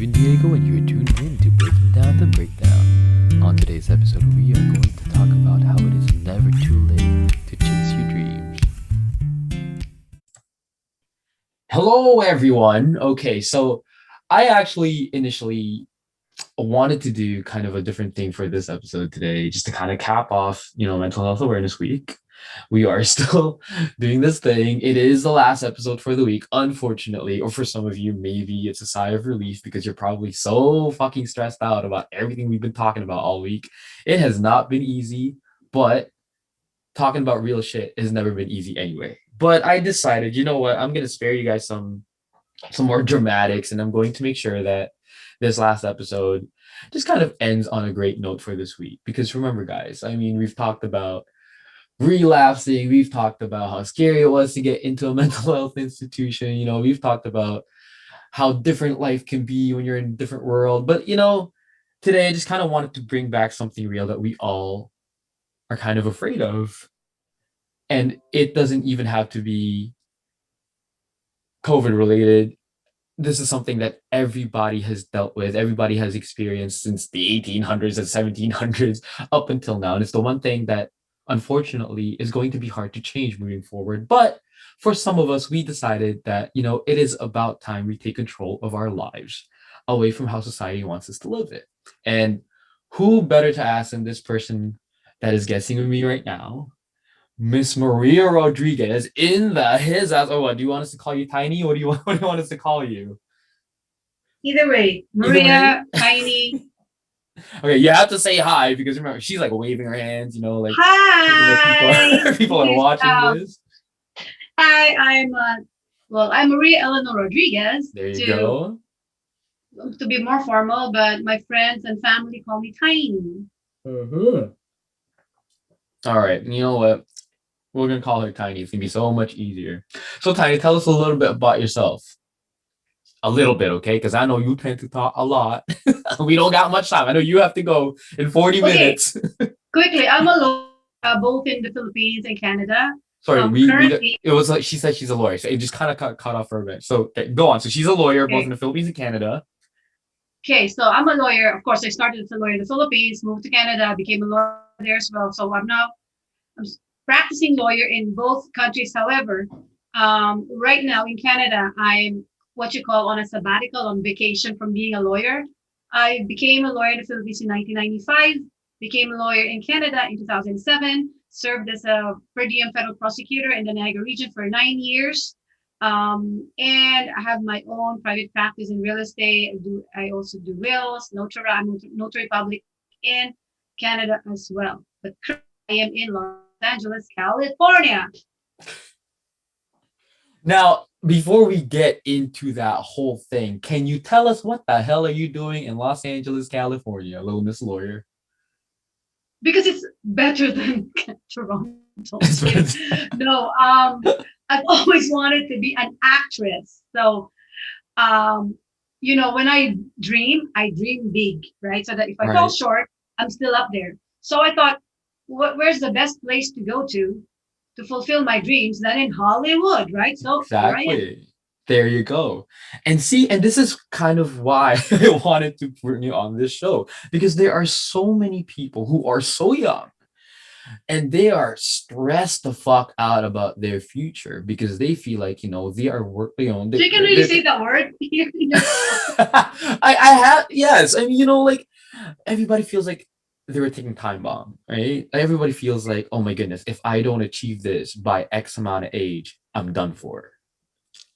Steven Diego, and you're tuned in to Breaking Down the Breakdown. On today's episode, we are going to talk about how it is never too late to chase your dreams. Hello, everyone. Okay, so I actually initially wanted to do kind of a different thing for this episode today, just to kind of cap off, Mental Health Awareness Week. We are still doing this thing. It is the last episode for the week, unfortunately, or for some of you, maybe it's a sigh of relief because you're probably so fucking stressed out about everything we've been talking about all week. It has not been easy, but talking about real shit has never been easy anyway. But I decided, you know what, I'm gonna spare you guys some more dramatics, and I'm going to make sure that this last episode just kind of ends on a great note for this week. Because remember, guys, I mean, we've talked about relapsing, we've talked about how scary it was to get into a mental health institution, we've talked about how different life can be when you're in a different world. But today I just kind of wanted to bring back something real that we all are kind of afraid of. And it doesn't even have to be COVID related. This is something that everybody has dealt with, everybody has experienced since the 1800s and 1700s up until now. And it's the one thing that unfortunately is going to be hard to change moving forward. But for some of us, we decided that, it is about time we take control of our lives away from how society wants us to live it. And who better to ask than this person that is guessing with me right now? Miss Maria Rodriguez in the his ass. Oh, what do you want us to call you, Tiny? What do you want? What do you want us to call you? Either way, Either way. Maria, Tiny. Okay, you have to say hi because remember she's like waving her hands. Like people Hi. are people are watching this. Hi, I'm Maria Eleanor Rodriguez. There you To go. to be more formal, but my friends and family call me Tiny. Mm-hmm. All right. You know what? We're gonna call her Tiny. It's gonna be so much easier. So, Tiny, tell us a little bit about yourself. A little bit, okay? Because I know you tend to talk a lot. We don't got much time. I know you have to go in 40 Okay, minutes. quickly, I'm a lawyer, both in the Philippines and Canada. Sorry, Currently, it was like she said she's a lawyer, so it just kind of cut off for a bit. So okay, go on. So she's a lawyer both in okay, the Philippines and Canada. so I'm a lawyer. Of course, I started as a lawyer in the Philippines, moved to Canada, became a lawyer there as well. So I'm practicing lawyer in both countries. However, right now in Canada, I'm what you call on a sabbatical, on vacation from being a lawyer. I became a lawyer in the Philippines in 1995, became a lawyer in Canada in 2007, served as a per diem federal prosecutor in the Niagara region for 9 years. And I have my own private practice in real estate. I also do wills, notary, I'm a notary public in Canada as well. But currently I am in Los Angeles, California. Now, before we get into that whole thing, can you tell us what the hell are you doing in Los Angeles, California, little Miss Lawyer? Because it's better than Toronto. No, I've always wanted to be an actress. So, when I dream big, right? So that if I fall Right. short, I'm still up there. So I thought, where's the best place to go to fulfill my dreams than in Hollywood, right? So here I am. Exactly. There you go. And see, and this is kind of why I wanted to bring you on this show because there are so many people who are so young and they are stressed the fuck out about their future because they feel like, they are work, So you can really say that word here in your I have, yes. I mean, like everybody feels like they were taking time bomb, right? Everybody feels like, oh my goodness, if I don't achieve this by X amount of age, I'm done for.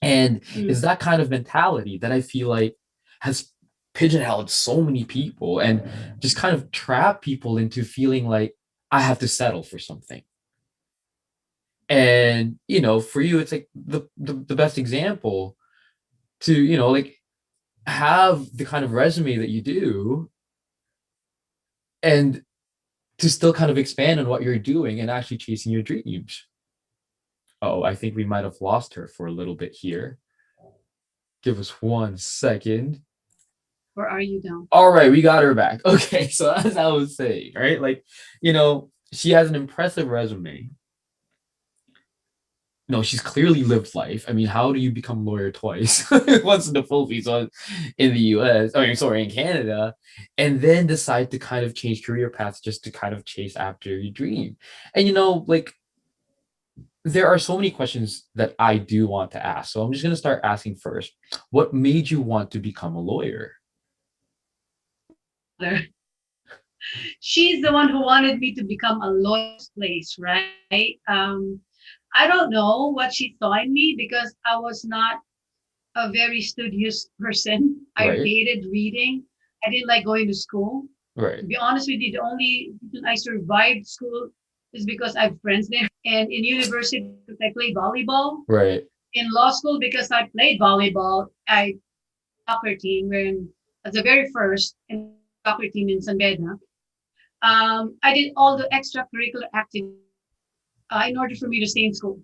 And it's Mm. that kind of mentality that I feel like has pigeonholed so many people and just kind of trapped people into feeling like I have to settle for something. And for you, it's like the best example to, like have the kind of resume that you do and to still kind of expand on what you're doing and actually chasing your dreams. Oh, I think we might have lost her for a little bit here. Give us 1 second. Or are you down? All right, we got her back. Okay, so as I was saying, right? Like, she has an impressive resume no, she's clearly lived life. I mean, how do you become a lawyer twice? Once in the Philippines, one in the US, I mean, sorry, in Canada, and then decide to kind of change career paths just to kind of chase after your dream. And like there are so many questions that I do want to ask. So I'm just gonna start asking first. What made you want to become a lawyer? There. She's the one who wanted me to become a lawyer's place, right? I don't know what she saw in me because I was not a very studious person. I Right, hated reading. I didn't like going to school. right, To be honest with you, the only reason I survived school is because I have friends there. And in university, because I played volleyball. right. In law school, because I played volleyball, I soccer team when as the very first in soccer team in San Beda. I did all the extracurricular activities in order for me to stay in school.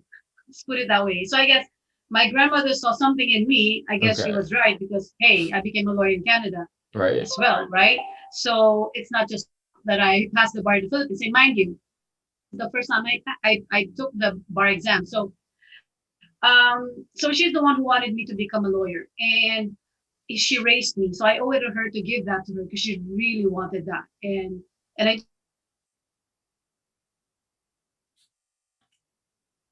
Let's put it that way. So I guess my grandmother saw something in me. I guess she Okay, was right because hey, I became a lawyer in Canada right. as well, right? So it's not just that I passed the bar in the Philippines. And mind you, the first time I took the bar exam. So she's the one who wanted me to become a lawyer, and she raised me. So I owe it to her to give that to her because she really wanted that. And I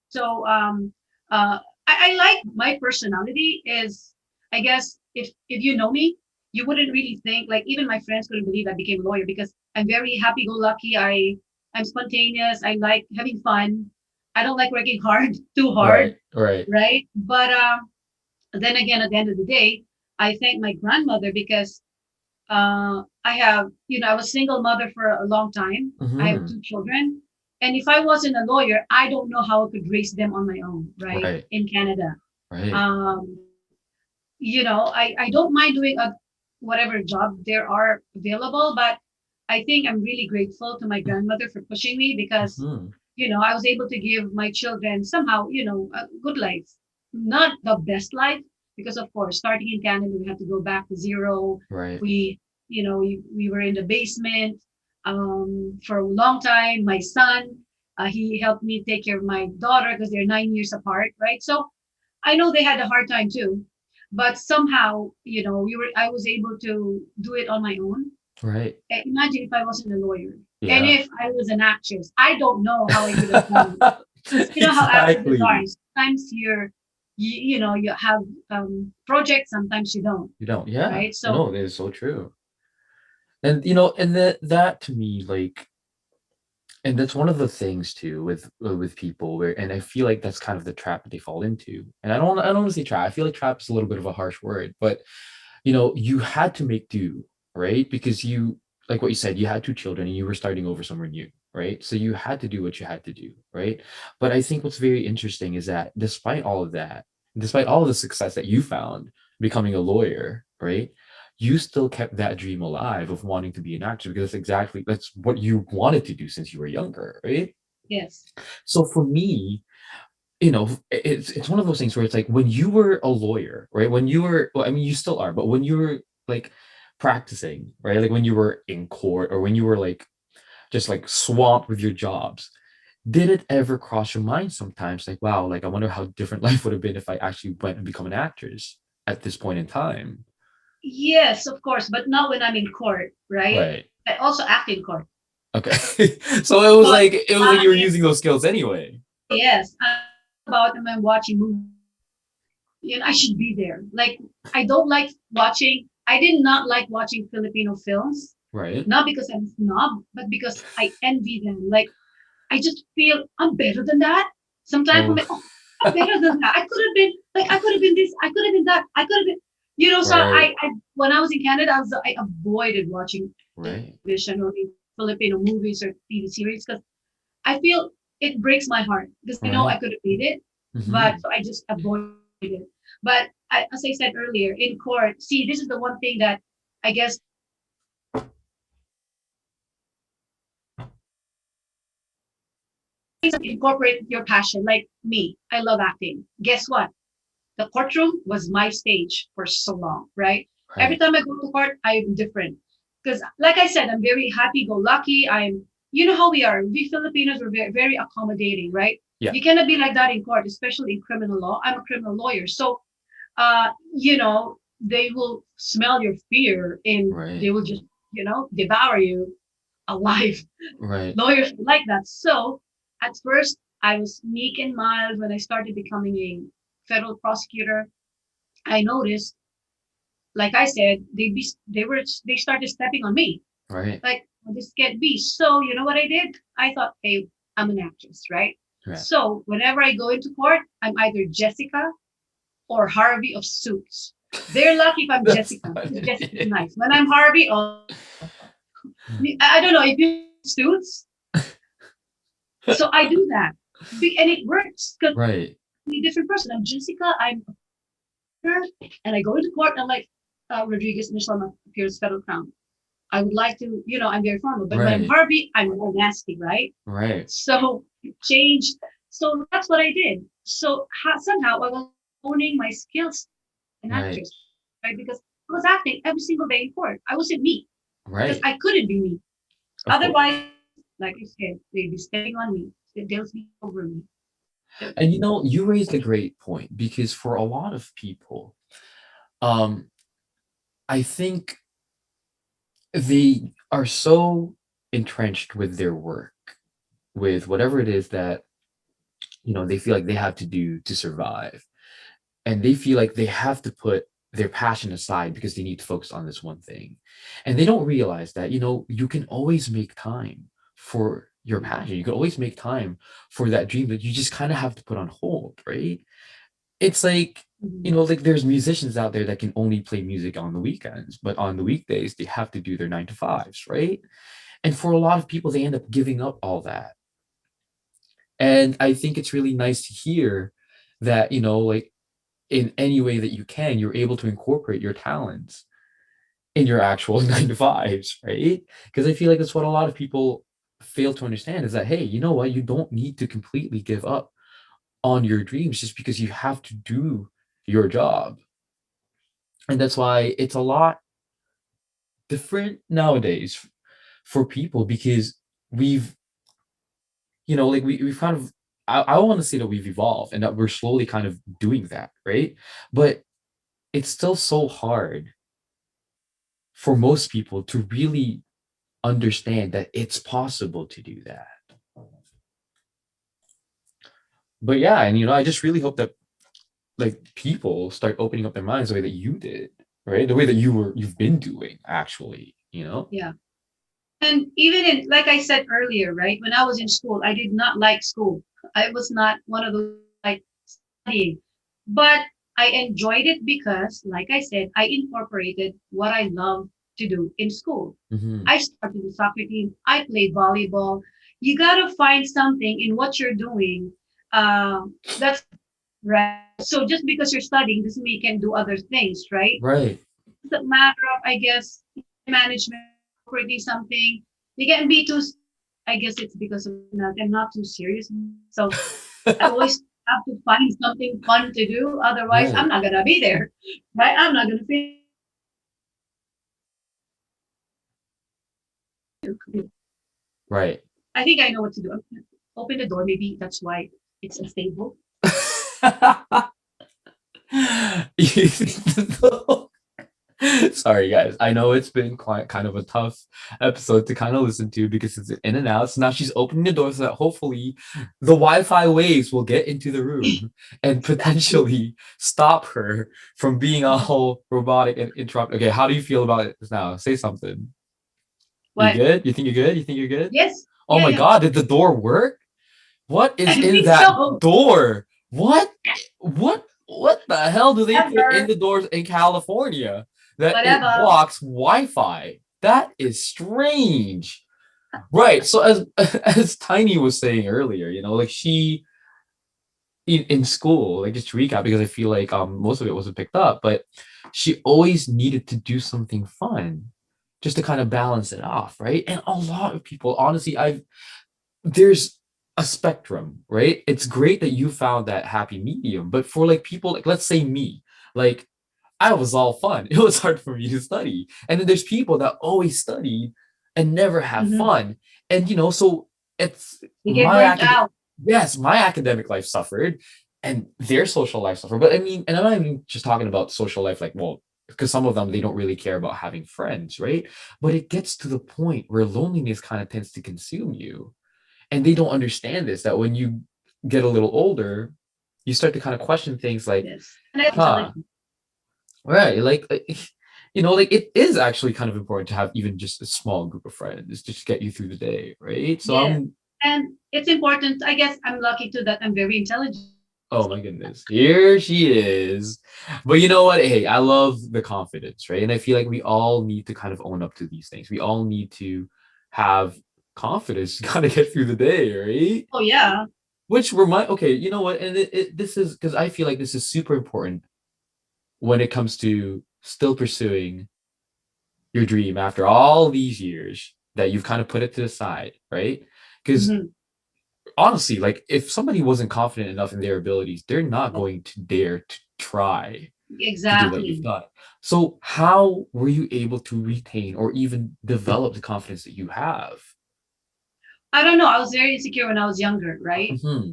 So I like my personality is I guess if you know me, you wouldn't really think like even my friends couldn't believe I became a lawyer because I'm very happy go lucky. I'm spontaneous. I like having fun. I don't like working hard too hard, Right, right. right? But then again, at the end of the day, I thank my grandmother because I have, I was single mother for a long time. I have Hmm. two children. And if I wasn't a lawyer, I don't know how I could raise them on my own, right? Right, In Canada. right, Um, I don't mind doing whatever job there are available, but I think I'm really grateful to my grandmother for pushing me because, hmm, I was able to give my children somehow, a good life. Not the best life, because of course, starting in Canada, we had to go back to zero. right, We were in the basement for a long time. My son, he helped me take care of my daughter because they're 9 years apart, right? So I know they had a hard time too, but somehow, I was able to do it on my own. right. Imagine if I wasn't a lawyer and Yeah. if I was an actress. I don't know how I could have done it. You know how actresses are. Exactly. Sometimes you have projects, sometimes you don't, You don't. Yeah. right? I So know it is so true. And and that to me, like, and that's one of the things too with people where, and I feel like that's kind of the trap that they fall into. And I don't want to say trap. I feel like trap is a little bit of a harsh word, but you had to make do, right? Because like what you said, you had two children and you were starting over somewhere new, right? So you had to do what you had to do, right? But I think what's very interesting is that despite all of that, despite all of the success that you found becoming a lawyer, right? You still kept that dream alive of wanting to be an actor because that's what you wanted to do since you were younger, right? yes, So for me, it's one of those things where it's like when you were a lawyer, right? When you were, well, I mean, you still are, but when you were like practicing, right? Like when you were in court or when you were like just like swamped with your jobs, did it ever cross your mind sometimes, like, wow, like I wonder how different life would have been if I actually went and become an actress at this point in time? yes, of course, but not when I'm in court, right? Right. I also act in court, Okay. So it was but like you were using those skills anyway. yes, about when I'm watching movies. I should be there. Like I don't like watching. I did not like watching Filipino films, Right. not because I'm a snob, but because I envy them. Like I just feel I'm better than that. Sometimes I'm Oh, like, oh, I'm better than that. I could have been like, I could have been this. I could have been that. I could have been, So right. I when I was in Canada, I avoided watching Right. television or Filipino movies or TV series because I feel it breaks my heart because I know I Right. could have made it, but Hmm. so I just avoided it. But as I said earlier, in court, see, this is the one thing that I guess incorporate your passion. Like me, I love acting. Guess what? The courtroom was my stage for so long, right? Every Right. time I go to court, I'm different. Because, like I said, I'm very happy go lucky. I'm, you know how we are. We Filipinos are very, very accommodating, right? Yeah. You cannot be like that in court, especially in criminal law. I'm a criminal lawyer, so you know, they will smell your fear and they Right. will just, devour you alive. Right. Lawyers are like that. So at first, I was meek and mild. When I started becoming a federal prosecutor, I noticed, like I said, they started stepping on me. Right. Like, "Oh, this can't be." So you know what I did? I thought, hey, I'm an actress, right? Right. So whenever I go into court, I'm either Jessica or Harvey of Suits. They're lucky if I'm That's Jessica because Jessica's funny. nice. When I'm Harvey, oh, I don't know if you Suits. So I do that, and it works because Right. I'm a different person. I'm Jessica. I'm her, and I go into court. And I'm like, Rodriguez Michelle appears federal crown. I would like to, I'm very formal. But when I'm Right. Harvey, I'm more nasty, right? Right. So change. So that's what I did. So somehow I was owning my skills as an Right. actress, right? Because I was acting every single day in court. I wasn't me because Right. I couldn't be me. Of course. Otherwise, like I said, they'd be stepping on me. They'll speak over me. And you raised a great point because for a lot of people, um, I think they are so entrenched with their work, with whatever it is that, they feel like they have to do to survive. And they feel like they have to put their passion aside because they need to focus on this one thing. And they don't realize that, you can always make time for your passion. You can always make time for that dream that you just kind of have to put on hold, right? It's like, Mhm. like there's musicians out there that can only play music on the weekends, but on the weekdays they have to do their 9 to 5s, right? And for a lot of people, they end up giving up all that. And I think it's really nice to hear that, like in any way that you can, you're able to incorporate your talents in your actual 9 to 5s, right? Because I feel like that's what a lot of people fail to understand is that, hey, you know what? You don't need to completely give up on your dreams just because you have to do your job. And that's why it's a lot different nowadays for people because we've, like we've kind of, I want to say that we've evolved and that we're slowly kind of doing that, right? But it's still so hard for most people to really understand that it's possible to do that. But yeah, and I just really hope that like people start opening up their minds the way that you did, right? The way that you've been doing actually. Yeah. And even in, like I said earlier, right? When I was in school, I did not like school. I was not one of those like studying, but I enjoyed it because, like I said, I incorporated what I love to do in school. Hmm. I started the soccer team. I played volleyball. You gotta find something in what you're doing. That's right. So just because you're studying doesn't mean you can do other things, right? Right. It's a matter of, I guess, management, incorporating something. You can be too. I guess it's because of I'm not too serious. So I always have to find something fun to do. Otherwise, I'm Right. not gonna be there, right? I'm not gonna finish. Right. I think I know what to do. I'm gonna open the door. Maybe that's why it's unstable. Sorry, guys. I know it's been quite kind of a tough episode to kind of listen to because it's in and out. So now she's opening the door so that hopefully the Wi-Fi waves will get into the room and potentially stop her from being all robotic and interrupt. Okay, how do you feel about it now? Say something. You What? good? You think you're good? You think you're good? Yes. Oh Yeah. my Yeah. God, did the door work? What is I in think that so. door? What? What the hell do they put in Whatever. the doors in California that it Whatever. blocks Wi-Fi? That is strange. Right. So as as Tiny was saying earlier, like she in school, like just to recap, because I feel like most of it wasn't picked up, but she always needed to do something fun just to kind of balance it off, right? And a lot of people, honestly, there's a spectrum, right? It's great that you found that happy medium, but for like people like let's say me, like I was all fun. It was hard for me to study. And then there's people that always study and never have Hmm. fun. And so it's You get my burnt academic, out. yes, my academic life suffered and their social life suffered. But I mean, and I'm not even just talking about social life, like, well, because some of them, they don't really care about having friends, right? But it gets to the point where loneliness kind of tends to consume you. And they don't understand this, that when you get a little older, you start to kind of question things like, Yes. And I'm huh, intelligent. right, like it is actually kind of important to have even just a small group of friends just to get you through the day, right? So Yes. And it's important. I guess I'm lucky too that I'm very intelligent. oh my goodness, here she is. But you know what? Hey, I love the confidence, right? And I feel like we all need to kind of own up to these things. We all need to have confidence to kind of get through the day, right? Oh yeah. Which remind, okay, you know what? And this is because I feel like this is super important when it comes to still pursuing your dream after all these years that you've kind of put it to the side, right? Because Mhm. honestly, like if somebody wasn't confident enough in their abilities, they're not going to dare to try to do what you've Exactly. done. So, how were you able to retain or even develop the confidence that you have? I don't know. I was very insecure when I was younger, right? Hmm.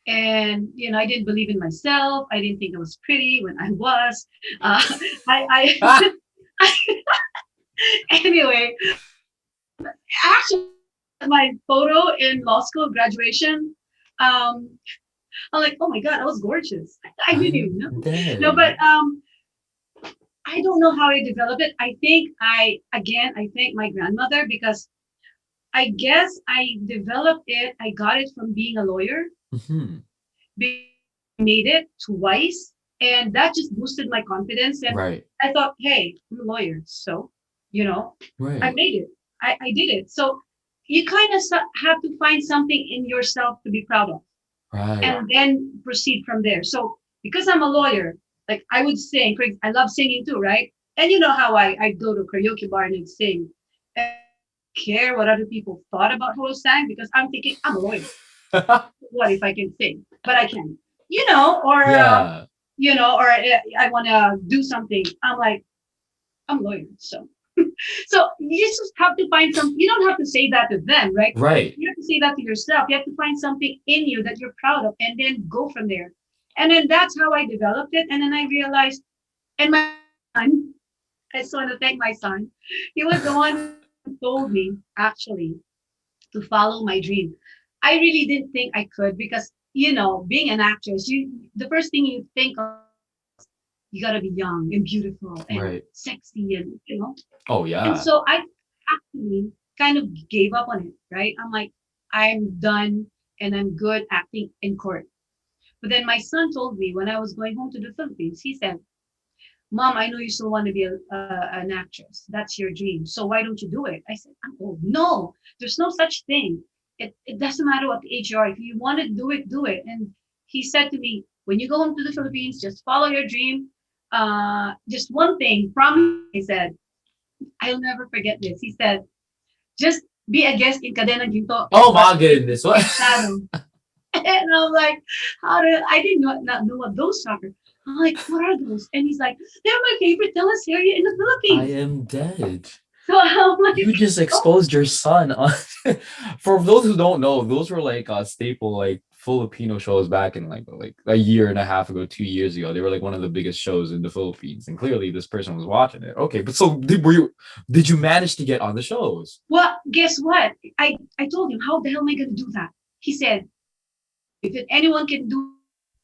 And I didn't believe in myself. I didn't think I was pretty when I was. Uh, Ah, anyway, actually, my photo in law school graduation. Um, I'm like, oh my god, I was gorgeous. I didn't even I'm know. No, dead. but I don't know how I developed it. I think I thank my grandmother because I guess I developed it. I got it from being a lawyer. Hmm. I made it twice, and that just boosted my confidence. And Right. I thought, hey, I'm a lawyer, so you know, I Right. made it. I did it. So you kind of have to find something in yourself to be proud of, Right. and then proceed from there. So because I'm a lawyer, like I would sing. I love singing too, right? And you know how I go to karaoke bar and I'd sing. And I don't care what other people thought about how I sang because I'm thinking I'm a lawyer. What if I can sing? But I can, or Yeah. or I want to do something. I'm like, I'm a lawyer, so you just have to find some. You don't have to say that to them, right? Right. You have to say that to yourself. You have to find something in you that you're proud of, and then go from there. And then that's how I developed it. And then I realized, and my son, I just want to thank my son. He was the one who told me actually to follow my dream. I really didn't think I could because being an actress, the first thing you think of, you gotta be young and beautiful and Right. sexy and Oh and yeah. so I actually kind of gave up on it, right? I'm like, I'm done and I'm good acting in court. But then my son told me when I was going home to the Philippines, he said, Mom, I know you still want to be an actress. That's your dream. So why don't you do it? I said, I'm old. No, there's no such thing. It doesn't matter what age you are. If you want to do it, do it. And he said to me, when you go home to the Philippines, just follow your dream. Just one thing, promise, he said, I'll never forget this. He said, just be a guest in Cadena Ginto Oh but my goodness. What? Estado. And I'm like, I did not know what those are. I'm like, what are those? And he's like, they're my favorite teleserie in the I Philippines. am dead. So I'm like, You just oh, exposed your son on for those who don't know, those were like staple like Filipino shows back in like a year and a half ago, 2 years ago. They were like one of the biggest shows in the Philippines. And clearly this person was watching it. Okay, but so did you manage to get on the shows? well, guess what? I told him, how the hell am I going to do that? He said, if anyone can do it,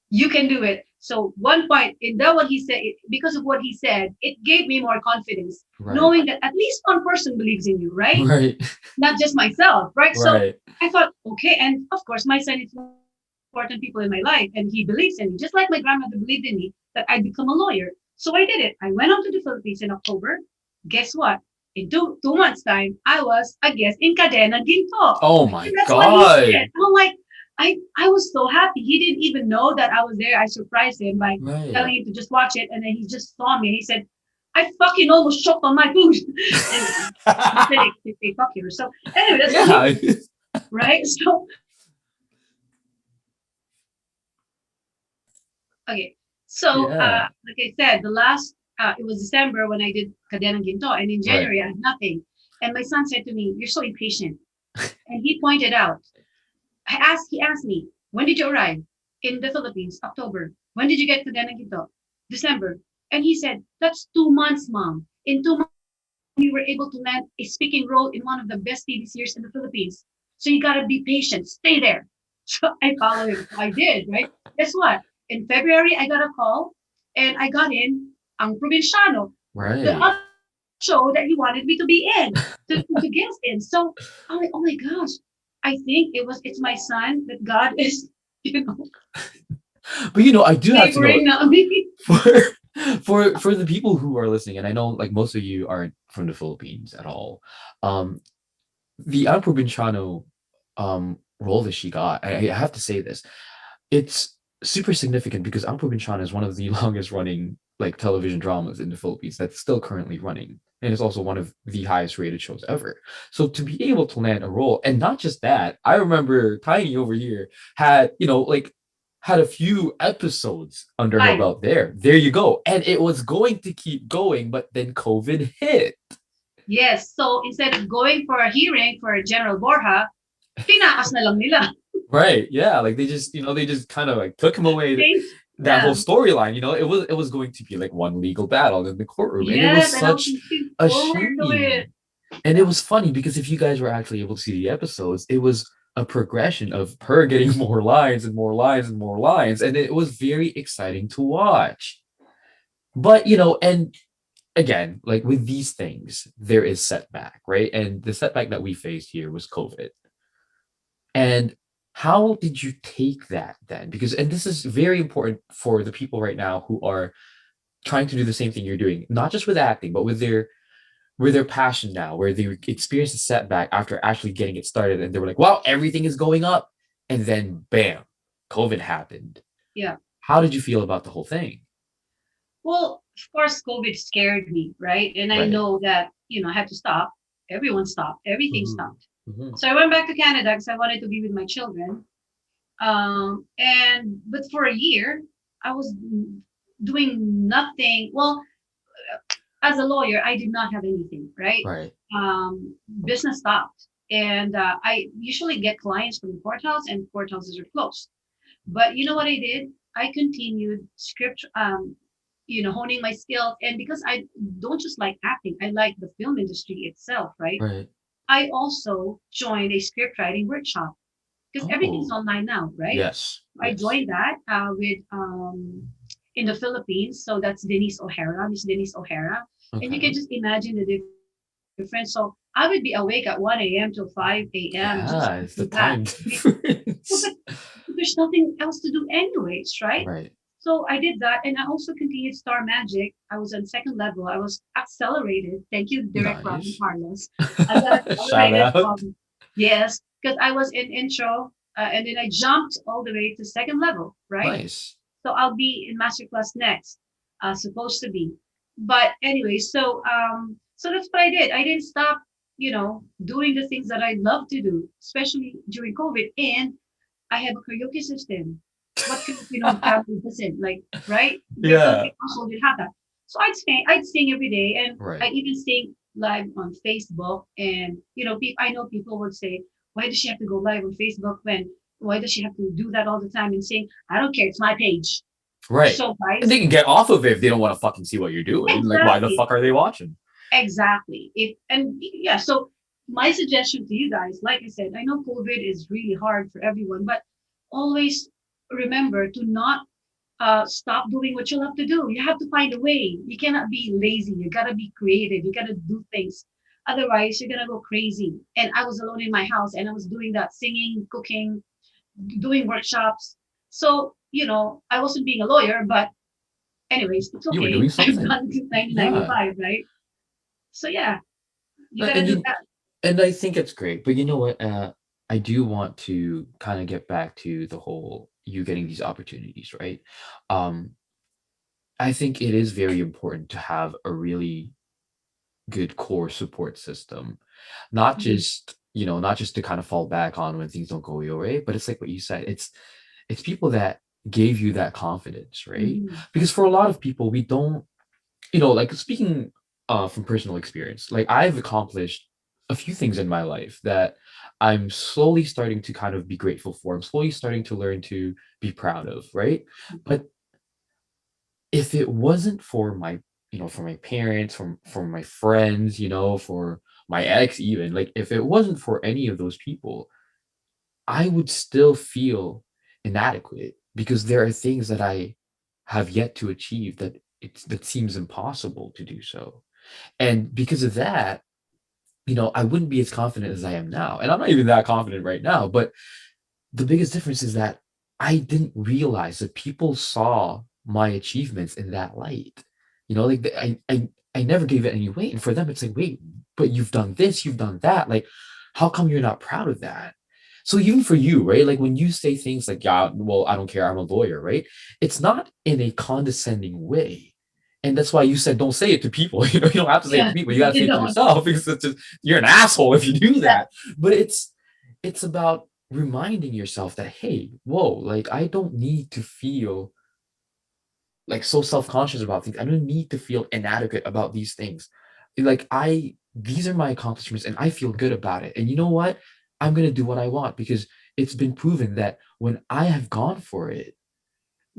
you can do it. So one point in that what he said, because of what he said, it gave me more confidence, Right. knowing that at least one person believes in you, right? Right. Not just myself, right? So Right. I thought, okay, and of course, my son is one of the important people in my life, and he believes in me, just like my grandmother believed in me that I'd become a lawyer. So I did it. I went on to the Philippines in October. Guess what? In two months' time, I was a guest in Cadena Ginto. Oh And my that's when he God. said, I'm like, I was so happy. He didn't even know that I was there. I surprised him by Right. telling him to just watch it. And then he just saw me. He said, I fucking almost choked on my food. And he said, they fuck you. So anyway, that's what he Yeah. said, right? So, okay. So, Yeah. like I said, it was December when I did Cadena Ginto. And in Right. January, I had nothing. And my son said to me, you're so impatient. And he pointed out, he asked me, when did you arrive in the Philippines? October. When did you get to Denagito? December. And he said, that's 2 months, mom. In 2 months, we were able to land a speaking role in one of the best TV series in the Philippines. So you gotta be patient. Stay there. So I followed him. So I did, right? Guess what? In February, I got a call and I got in Ang Provinciano, the Right. other show that he wanted me to be in, to guest in. So I'm like, oh my gosh, I think it's my son that God is, you know, But I do have to know favoring me. for for the people who are listening, and I know like most of you aren't from the Philippines at all. Um, the Ang Provinciano role that she got, I have to say this, it's super significant because Ang Provinciano is one of the longest running like television dramas in the Philippines that's still currently running. And it's also one of the highest rated shows ever. So to be able to land a role, and not just that, I remember Tiny over here had, like had a few episodes under her Right. belt there. There you go. And it was going to keep going, but then COVID hit. Yes. So instead of going for a hearing for General Borja, tinaas na lang nila. Right. Yeah. Like they just kind of like took him away. Change. That Yeah. whole storyline, it was going to be like one legal battle in the courtroom. And it was Yes. And I was such looking a forward to it. shame. And it Yeah. was funny because if you guys were actually able to see the episodes, it was a progression of her getting more lines and more lines and more lines. And it was very exciting to watch. But and again, like with these things, there is setback, right? And the setback that we faced here was COVID. And how did you take that then? Because, and this is very important for the people right now who are trying to do the same thing you're doing, not just with acting, but with their passion now, where they experienced a setback after actually getting it started, and they were like, "Wow, everything is going up," and then bam, COVID happened. Yeah. How did you feel about the whole thing? Well, of course, COVID scared me, right? And I Right. know that, I had to stop. Everyone stopped. Everything Mhm. stopped. Mhm. So I went back to Canada because I wanted to be with my children. But for a year, I was doing nothing. Well, as a lawyer, I did not have anything, right? Right. Business stopped. And I usually get clients from the courthouse, and courthouses are closed. But you know what I did? I continued honing my skills. And because I don't just like acting, I like the film industry itself, right? Right. I also joined a script writing workshop because everything's Oh, online now, right? yes. I Yes. joined that with in the Philippines. So that's Miss Denise O'Hara. And you can Okay. just imagine the difference. So I would be awake at 1 a.m. till 5 a.m. just to Yeah, do it's the that. time Right? So, but difference. there's nothing else to do anyways, right? Right. So I did that, and I also continued Star Magic. I was on second level. I was accelerated. Thank you, Direct Robin Nice. Carlos. I got Shout accelerated out. from yes, because I was in intro, and then I jumped all the way to second level, right? Nice. So I'll be in masterclass next, supposed to be. But anyway, so that's what I did. I didn't stop, doing the things that I love to do, especially during COVID. And I have a karaoke system. What Filipino family doesn't like, right? Their Yeah. Filipino household will have that. So I'd sing every day, and I Right. even sing live on Facebook. And I know people would say, "Why does she have to go live on Facebook when? Why does she have to do that all the time?" And sing, "I don't care. It's my page." Right. So And they guys, can get off of it if they don't want to fucking see what you're doing. Like, why the exactly, fuck are they watching? exactly. If and yeah, so my suggestion to you guys, like I said, I know COVID is really hard for everyone, but always remember to not stop doing what you love to do. You have to find a way. You cannot be lazy. You gotta be creative. You gotta do things. Otherwise, you're gonna go crazy. And I was alone in my house, and I was doing that, singing, cooking, doing workshops. So I wasn't being a lawyer, but anyways, it's You were okay. doing I've something. done it since Yeah. 1995, right? So yeah, you gotta And do you that. and I think it's great. But you know what? I do want to kind of get back to the whole you getting these opportunities, right? Um, I think it is very important to have a really good core support system, not Mhm. just not just to kind of fall back on when things don't go your way, but it's like what you said, it's people that gave you that confidence, right? Mhm. Because for a lot of people, we don't, like speaking from personal experience, like I've accomplished a few things in my life that I'm slowly starting to kind of be grateful for. I'm slowly starting to learn to be proud of, right? But if it wasn't for my, for my parents, for my friends, for my ex even, like if it wasn't for any of those people, I would still feel inadequate because there are things that I have yet to achieve that seems impossible to do so. And because of that, I wouldn't be as confident as I am now. And I'm not even that confident right now, but the biggest difference is that I didn't realize that people saw my achievements in that light. Like I never gave it any weight. And for them, it's like, wait, but you've done this, you've done that. Like, how come you're not proud of that? So even for you, right? Like when you say things like, yeah, well, I don't care, I'm a lawyer, right? It's not in a condescending way. And that's why you said don't say it to people. You don't have to say it to Yeah, people. You gotta say you it to don't. yourself because it's just you're an asshole if you do that. But it's about reminding yourself that, hey, whoa, like I don't need to feel like so self-conscious about things. I don't need to feel inadequate about these things. Like these are my accomplishments and I feel good about it. And you know what? I'm gonna do what I want because it's been proven that when I have gone for it,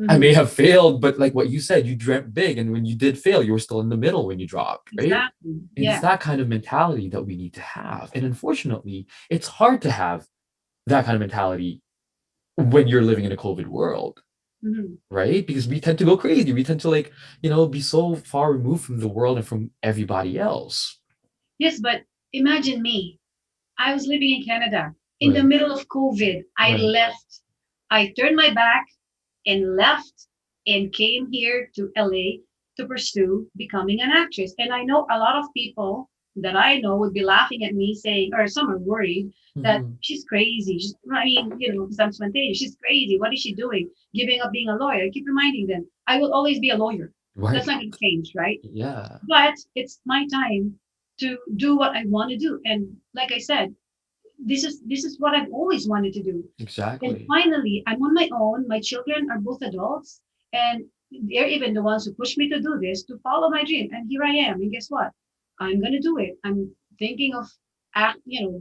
I may Mhm. have failed, but like what you said, you dreamt big, and when you did fail, you were still in the middle when you dropped, right? Exactly. And it's Yeah. that kind of mentality that we need to have. And unfortunately, it's hard to have that kind of mentality when you're living in a COVID world, Mhm. right? Because we tend to go crazy. We tend to like, be so far removed from the world and from everybody else. Yes, but imagine me. I was living in Canada in the Right. middle of COVID. I Right. left. I turned my back and left and came here to LA to pursue becoming an actress. And I know a lot of people that I know would be laughing at me saying, or some are worried that Mhm. she's crazy. I mean, because I'm spontaneous. She's crazy. What is she doing? Giving up being a lawyer. I keep reminding them, I will always be a lawyer. That's Right. not going to change, right? Yeah. But it's my time to do what I want to do. And like I said, this is what I've always wanted to do. And Exactly. finally, I'm on my own. My children are both adults, and they're even the ones who pushed me to do this, to follow my dream. And here I am. And guess what? I'm gonna do it. I'm thinking of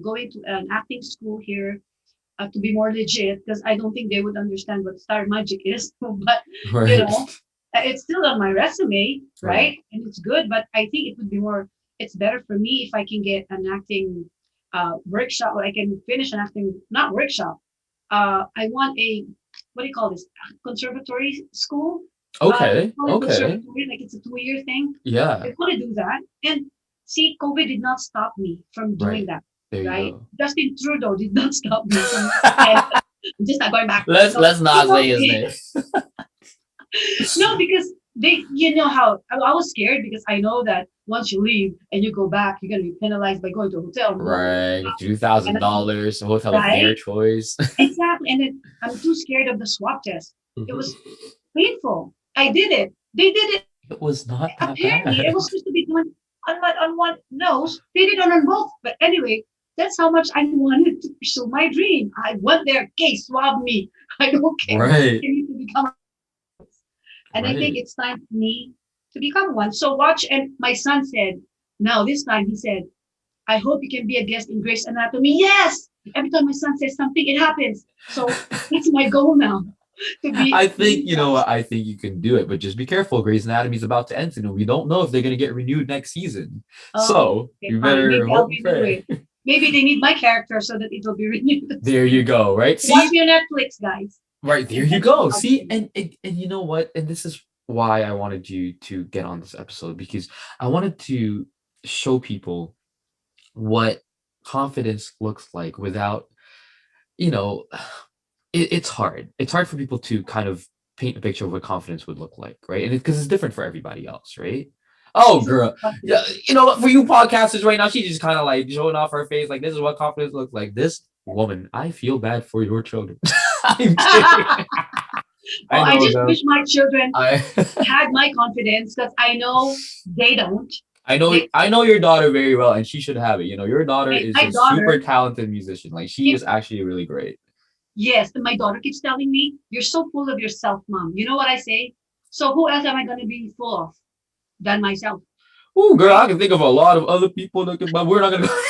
going to an acting school here to be more legit because I don't think they would understand what star magic is. But you Right. know, it's still on my resume, Right. right? And it's good. But I think it would be more. It's better for me if I can get an acting workshop, or I can finish an acting not workshop. I want a what do you call this conservatory school? They Okay. call it Okay. conservatory, like it's a 2 year thing. I Yeah. want to do that, and see, COVID did not stop me from doing Right. that. There you Right? go. Justin Trudeau did not stop me from. And I'm just not going back. let's No, let's not say his name. no, because you know how I was scared because I know that once you leave and you go back, you're gonna be penalized by going to a hotel and blah blah blah. Right. Two And thousand I'm, dollars, a hotel of their right, choice. exactly. And then I'm too scared of the swab test. It Mhm. was painful. I did it. They did it. It was not that Apparently, it bad. was supposed to be done on one nose. They did it on both. But anyway, that's how much I wanted to pursue my dream. I went there. Okay, swab me. I don't care. Right. I need to become. And I think Right. it's time for me to become one. So watch. And my son said, now this time he said, I hope you can be a guest in Grey's Anatomy. Yes. Every time my son says something, it happens. So that's my goal now I to think be you know what I think you can do it, but just be careful. Grey's Anatomy is about to end soon, and we don't know if they're gonna get renewed next season. Oh, So okay, you fine. better Maybe I'll hope and renew pray. it. Maybe they need my character so that it will be renewed. There you go. Right. Watch See. me on Netflix, guys. Right there you Eventually, go. I'll See, see. and you know what? And this is why I wanted you to get on this episode because I wanted to show people what confidence looks like without, you know, it's hard. It's hard for people to kind of paint a picture of what confidence would look like, right? And because it's different for everybody else, right? Oh, Isn't girl. it Yeah, confidence? you know what? For you podcasters right now, she's just kind of like showing off her face, like this is what confidence looks like. This woman, I feel bad for your children. I'm kidding. Oh, I I know just them. wish my children I had my confidence because I know they don't. I know They, I know your daughter very well, and she should have it. Your daughter is my a super daughter talented musician. Like she is keeps, actually really great. yes, and my daughter keeps telling me, you're so full of yourself, mom. You know what I say? So who else am I going to be full of than myself, Oh, girl, I right? can think of a lot of other people that could, but we're not gonna go.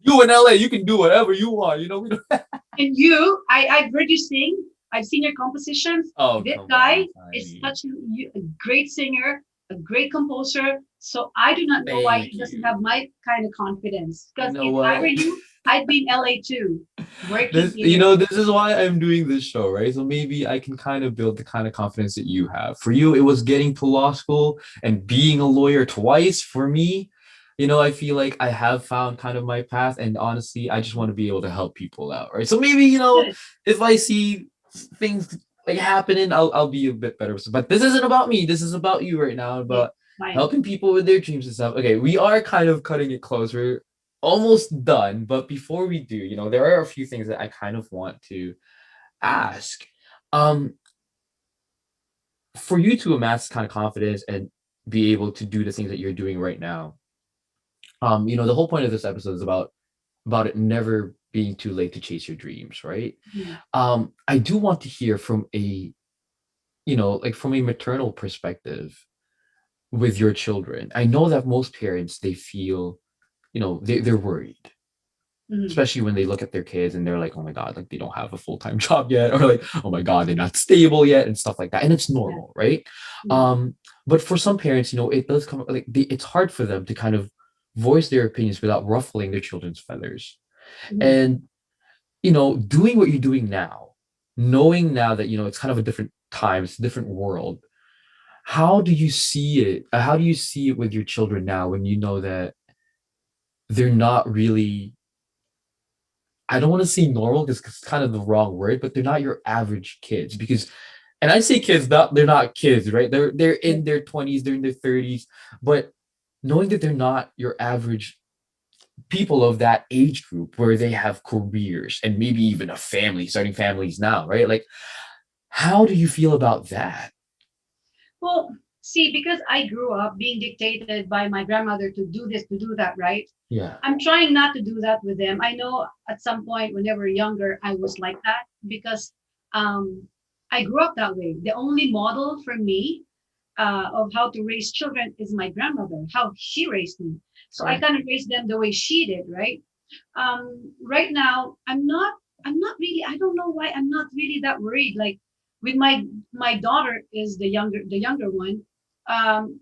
You in LA, you can do whatever you want. You know, we don't. And you, I've heard you sing. I've seen your compositions. Oh, This come guy on, is Tiny. such a great singer, a great composer. So I do not know why he Thank doesn't you. have my kind of confidence. You Because know if I were what? you, I'd be in LA too, working This, you here. know, this is why I'm doing this show, right? So maybe I can kind of build the kind of confidence that you have. For you, it was getting to law school and being a lawyer twice. For me, you know, I feel like I have found kind of my path, and honestly, I just want to be able to help people out, right? So maybe, you know, Good. if I see things like happening, I'll be a bit better. But this isn't about me. This is about you right now, Okay, about fine. helping people with their dreams and stuff. Okay, we are kind of cutting it close. We're almost done. But before we do, you know, there are a few things that I kind of want to ask. Um, for you to amass kind of confidence and be able to do the things that you're doing right now, you know, the whole point of this episode is about it never being too late to chase your dreams, right? Mhm. I do want to hear from a, you know, like from a maternal perspective with your children. I know that most parents they feel, you know, they're worried, Mhm. especially when they look at their kids and they're like, oh my God, like they don't have a full-time job yet, or like, oh my God, they're not stable yet, and stuff like that. And it's Yeah. normal, right? Mhm. Um, but for some parents, you know, it does come like it's hard for them to kind of voice their opinions without ruffling their children's feathers. Mhm. And, you know, doing what you're doing now, knowing now that, you know, it's kind of a different time, it's a different world. How do you see it? How do you see it with your children now when you know that they're not really, I don't want to say normal because it's kind of the wrong word, but they're not your average kids because, and I say kids, not they're not kids, right? They're Yeah. in their 20s, they're in their 30s, but knowing that they're not your average people of that age group where they have careers and maybe even a family, starting families now, right? Like, how do you feel about that? Well, see, because I grew up being dictated by my grandmother to do this, to do that, right? Yeah, I'm trying not to do that with them. I know at some point when they were younger, I was like that because um, I grew up that way. The only model for me of how to raise children is my grandmother, how she raised me. So I right, kind of raised them the way she did, right? Right now, I'm not really, I don't know why I'm not really that worried. Like with my daughter is the younger one. Um,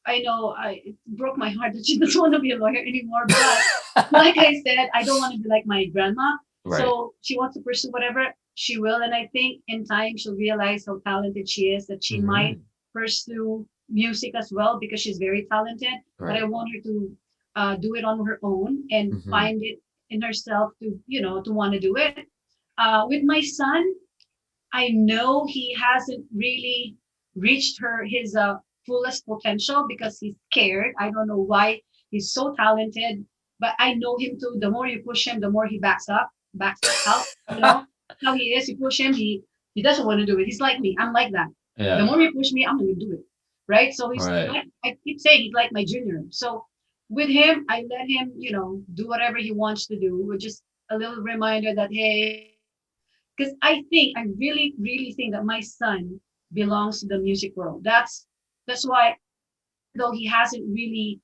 I know it broke my heart that she doesn't want to be a lawyer anymore. But like I said, I don't want to be like my grandma. right. So she wants to pursue whatever she will. And I think in time she'll realize how talented she is, that she might Mhm. pursue music as well because she's very talented. But I Right. want her to do it on her own and Hmm. find it in herself to, to want to do it. With my son, I know he hasn't really reached his fullest potential because he's scared. I don't know why. He's so talented, but I know him too. The more you push him, the more he backs out. How he is. You push him, he doesn't want to do it. He's like me. I'm like that. The Yeah. more you push me, I'm going to do it. Right. So he's Right. like, I keep saying he's like my junior. So with him, I let him, do whatever he wants to do. With just a little reminder that hey, because I really, really think that my son belongs to the music world. That's why, even though he hasn't really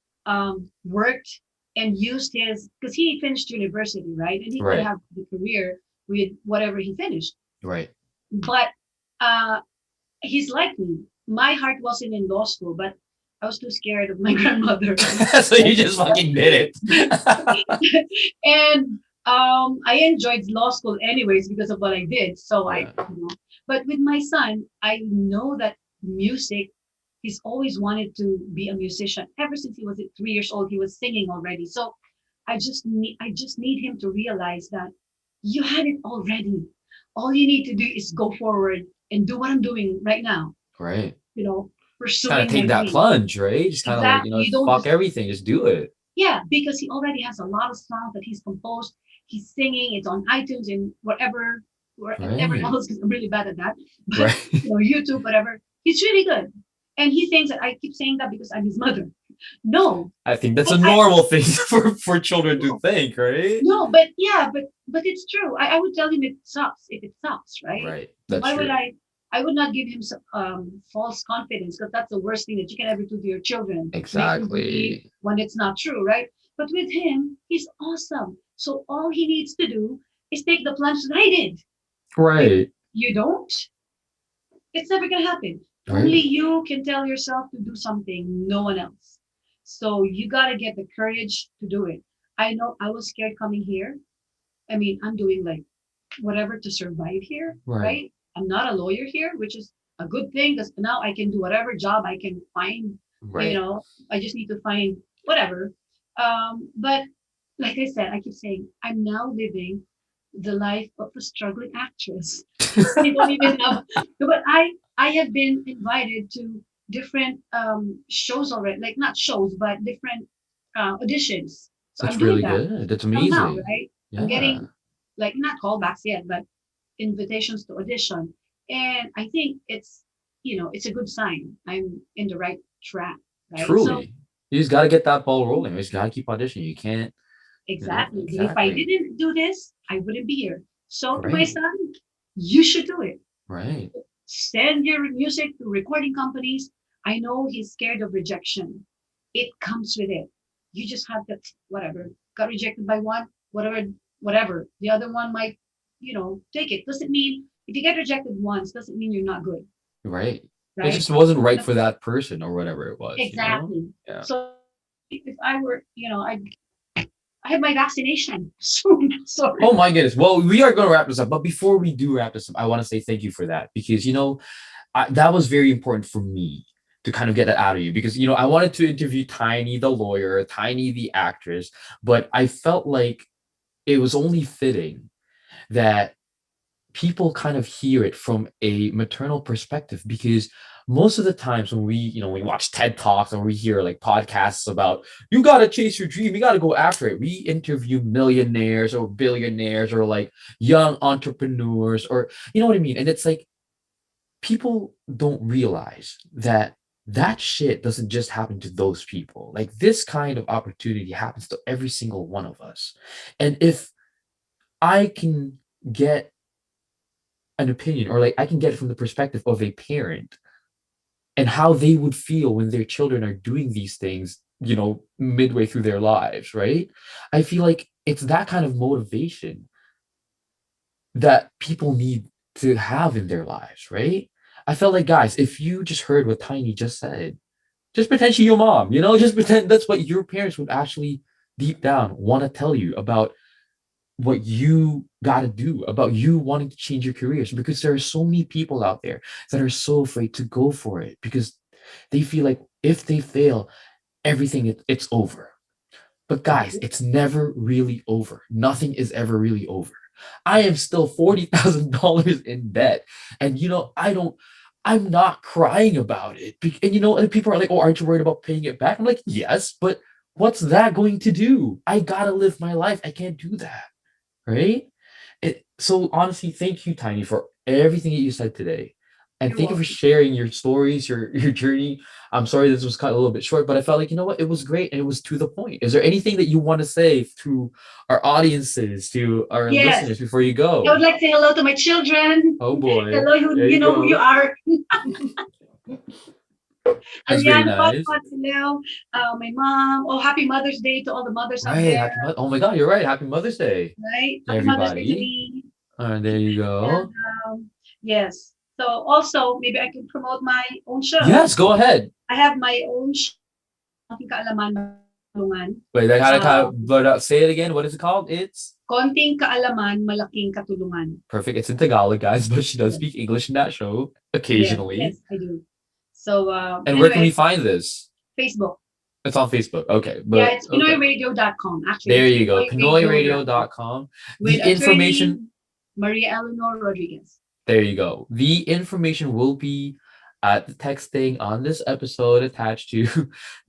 worked and used his, because he finished university, right, and he could Right. have the career with whatever he finished, Right. but uh, he's like me. My heart wasn't in law school, but I was too scared of my grandmother. So you just fucking did it. And I enjoyed law school anyways because of what I did. So Yeah. but with my son, I know that music, he's always wanted to be a musician. Ever since he was 3 years old, he was singing already. So I just need him to realize that you had it already. All you need to do is go forward and do what I'm doing right now. Right. You know, Just kind of pursuing my take that dream. plunge, right? Just kind of like, you Exactly. know, You don't fuck just everything, just do it. yeah, because he already has a lot of songs that he's composed. He's singing. It's on iTunes and wherever Right. else. Because I'm really bad at that. But Right. YouTube, whatever. He's really good, and he thinks that I keep saying that because I'm his mother. No, I think that's a but I normal thing for children to no, think, right? no, but yeah, but it's true. I would tell him it sucks if it sucks, right? Right. That's Why would true. I? I would not give him false confidence because that's the worst thing that you can ever do to your children. Make them believe Exactly. when it's not true, right? But with him, he's awesome. So all he needs to do is take the plunge that I did. If Right. you don't, it's never going to happen. Only Right. you can tell yourself to do something, no one else. So you got to get the courage to do it. I know I was scared coming here. I mean, I'm doing like whatever to survive here, Right. right? I'm not a lawyer here, which is a good thing because now I can do whatever job I can find. You Right. know, I just need to find whatever. But like I said, I keep saying I'm now living the life of a struggling actress. I don't even have, no, but I have been invited to different shows already, like not shows, but different auditions. So I'm That's doing really that good. That's somehow, amazing. right? I'm Yeah. getting like not callbacks yet, but invitations to audition. And I think it's, it's a good sign. I'm in the right track, right? So Truly. You just got to get that ball rolling. You just got to keep auditioning. You can't, exactly. But if I exactly. didn't do this, I wouldn't be here. So to my Right. son, you should do it. Right. Send your music to recording companies. I know he's scared of rejection. It comes with it. You just have to, whatever, got rejected by one, whatever. The other one might, take it. Doesn't mean if you get rejected once, doesn't mean you're not good, Right. It right? just wasn't right for that person or whatever it was, you know? Exactly. Yeah. So if I were, I have my vaccination soon. Oh Sorry. my goodness. Well, we are going to wrap this up. But before we do wrap this up, I want to say thank you for that because, that was very important for me to kind of get that out of you because, I wanted to interview Tiny, the lawyer, Tiny, the actress, but I felt like it was only fitting that people kind of hear it from a maternal perspective because most of the times when we watch TED Talks or we hear like podcasts about you got to chase your dream, you got to go after it, we interview millionaires or billionaires or like young entrepreneurs, or you know what I mean, and it's like people don't realize that that shit doesn't just happen to those people. Like this kind of opportunity happens to every single one of us. And if I can get an opinion, or like I can get it from the perspective of a parent and how they would feel when their children are doing these things, midway through their lives, right? I feel like it's that kind of motivation that people need to have in their lives, right? I felt like, guys, if you just heard what Tiny just said, just pretend she's your mom, just pretend that's what your parents would actually deep down want to tell you about what you got to do, about you wanting to change your careers, because there are so many people out there that are so afraid to go for it because they feel like if they fail, everything it's over. But guys, it's never really over. Nothing is ever really over. I am still $40,000 in debt, and I'm not crying about it. And and people are like, "Oh, aren't you worried about paying it back?" I'm like, "Yes, but what's that going to do? I gotta live my life. I can't do that." Right? So honestly, thank you, Tiny, for everything that you said today. And You're thank you for welcome. sharing your stories, your journey. I'm sorry this was cut a little bit short, but I felt like, you know what, it was great and it was to the point. Is there anything that you want to say to our audiences, to our Yes. listeners before you I would go? like to say hello to my children. Oh boy. Hello, you, There you you know who you go. are. That's very Aliana nice. Papa, hello. My mom. Oh, happy Mother's Day to all the mothers out Right. there, Oh my God, you're right. Happy Mother's Day right? to Happy Mother's Day to everybody. me. There you And go. yes. So also, maybe I can promote my own show. Yes, go ahead. I have my own show, Konting Kaalaman, Malaking Katulungan. Wait, I gotta kind Um, of, but say it again. What is it called? It's Konting Kaalaman, Malaking Katulungan. perfect. It's in Tagalog, guys, but she does Yes, speak English in that show yes, occasionally. yes, I do. So And where can we anyway, find this? Facebook. It's on Facebook. Okay, Yeah, but it's okay. PinoyRadio.com. Actually, There it's you go. PinoyRadio.com PinoyRadio.com. with The attorney information, Maria Eleanor Rodriguez. there you go. The information will be at the texting on this episode attached to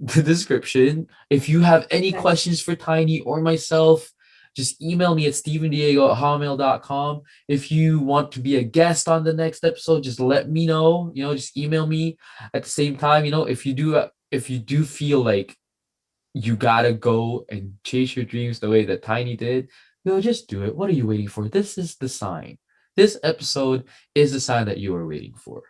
the description. If you have any Okay. questions for Tiny or myself, just email me at stephendiego@hotmail.com. If you want to be a guest on the next episode, just let me know. Just email me at the same time. If you do feel like you gotta go and chase your dreams the way that Tiny did, just do it. What are you waiting for? This is the sign. This episode is the sign that you are waiting for.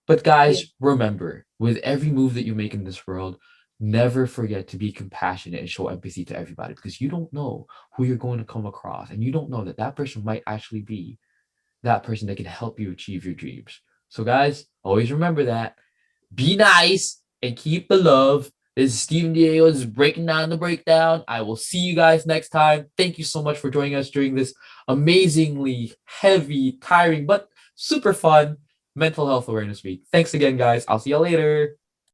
But Yeah. guys, remember, with every move that you make in this world, never forget to be compassionate and show empathy to everybody, because you don't know who you're going to come across, and you don't know that that person might actually be that person that can help you achieve your dreams. So, guys, always remember that. Be nice and keep the love. This is Steven Diego. This is Breaking Down the Breakdown. I will see you guys next time. Thank you so much for joining us during this amazingly heavy, tiring, but super fun mental health awareness week. Thanks again, guys. I'll see you later.